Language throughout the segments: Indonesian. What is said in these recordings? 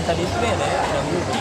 tadi itu ya, ada dulu.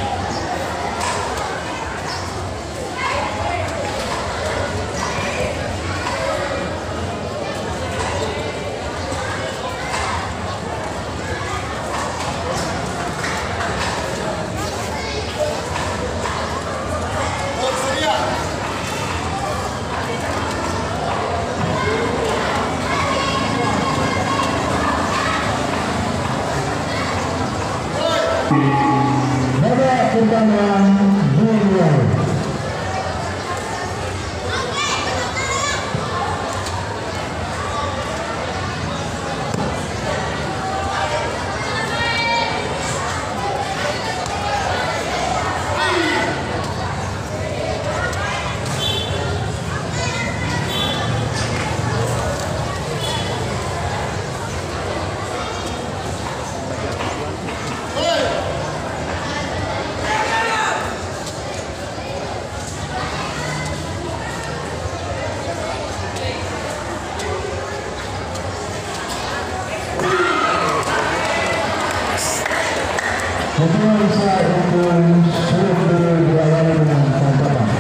Babak pertama junior. Ketua bisa untuk sudah diawali dengan tantangan.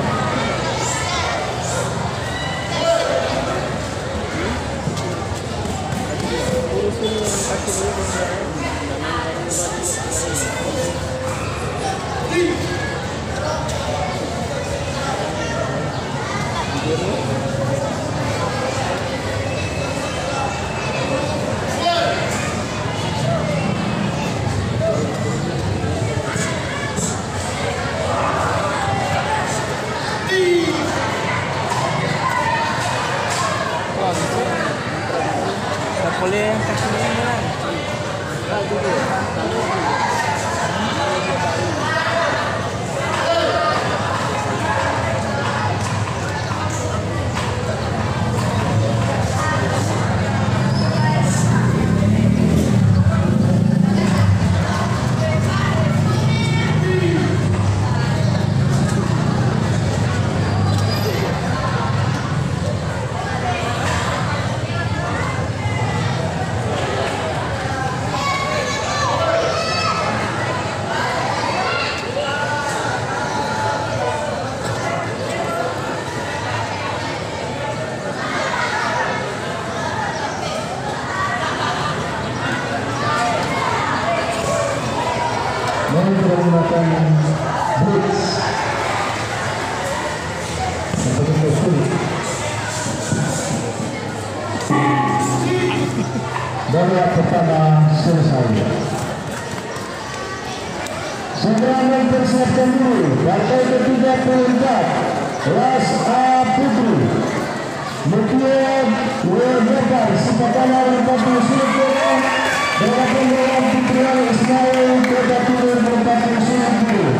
Boleh kasih ini lah. Menggunakan blitz untuk sulit. Babak pertama selesai. Serangan persiapkan dulu. Partai ke-34 Ras A Putri Mutia Weber Sepakana 40 Surabaya dengan pembawa Putri Ismail Kota Timur 40 Surabaya.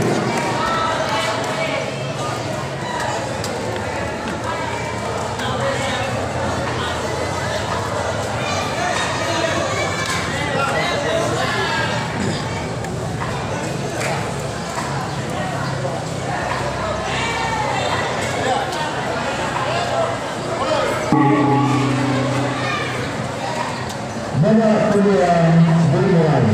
Babak kedua dimulai.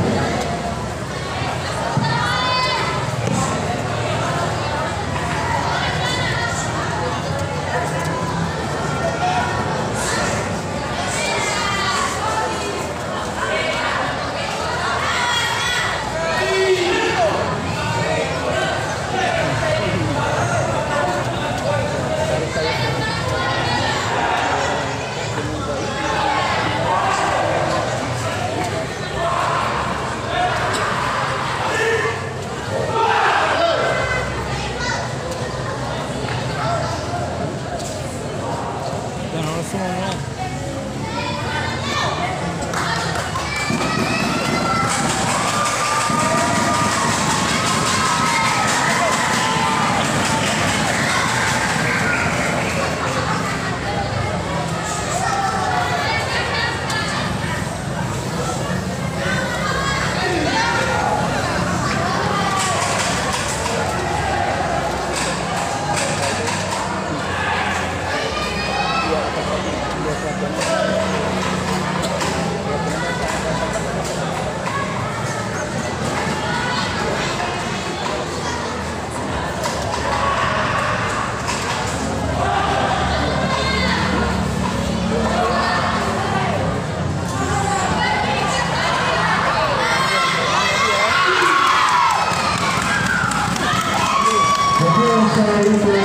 saya itu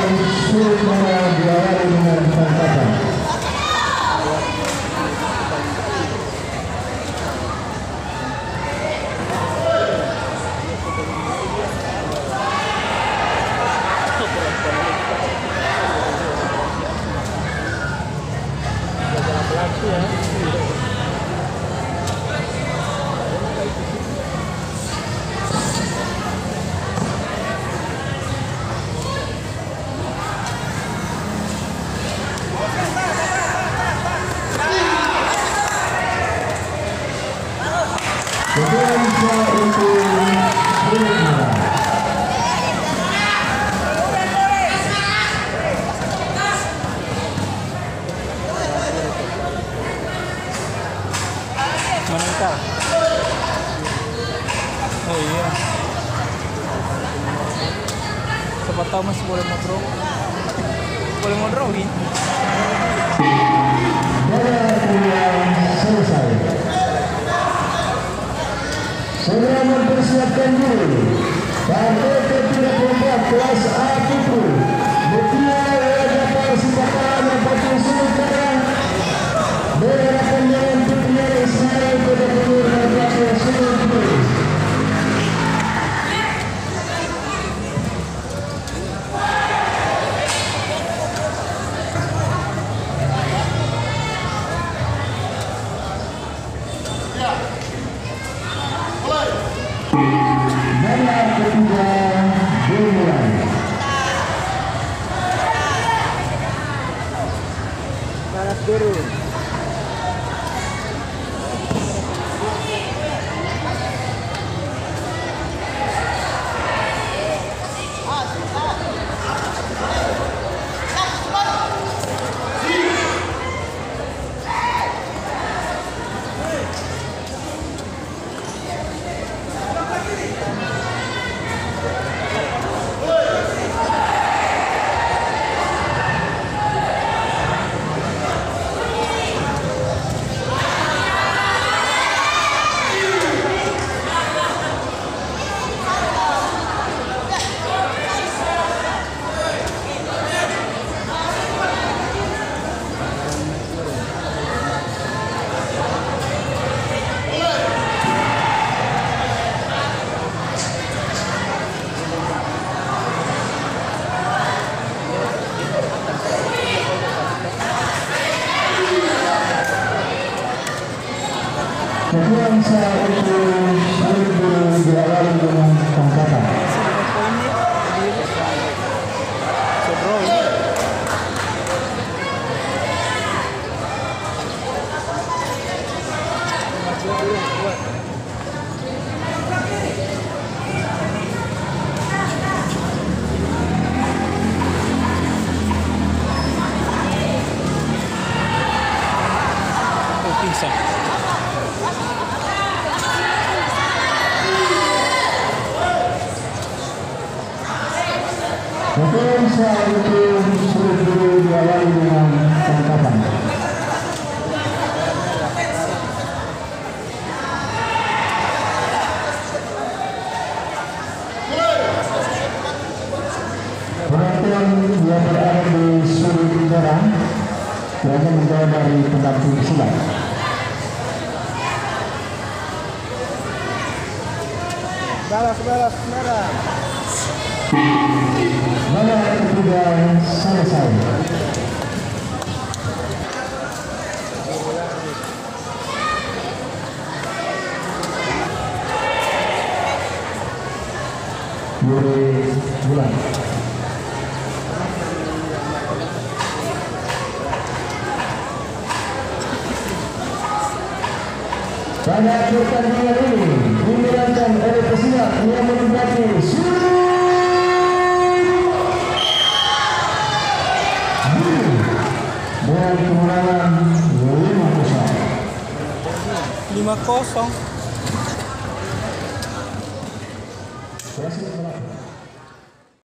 sulit diawali dengan tangkapan. Manangka. Oh iya. Siapa tahu masih boleh mau draw. Boleh mau drawing. Selesai. Segera mempersiapkan diri. Partai ke-34 kelas A Putu. Mutia Wajah Persipatan Merpati Sulukara. Berhadapan dengan Putia Ismail pada Timur Merpati Sulukara. Nomor ketiga dimulai. Panas dulu. Kemudian saya itu sulit diawali dengan tangkapan. Pingsan. Kemudian saya itu sulit diawali dengan tangkapan. Penonton yang berada di sudut merah biasanya menjauh dari pendamping silat. Balas merah. Nomor ketiga selesai. Yuri Bulan. Pada pertandingan ini dimenangkan oleh pesilat yang menempati dengan kemenangan 5-0. 5-0. Wasit melapor.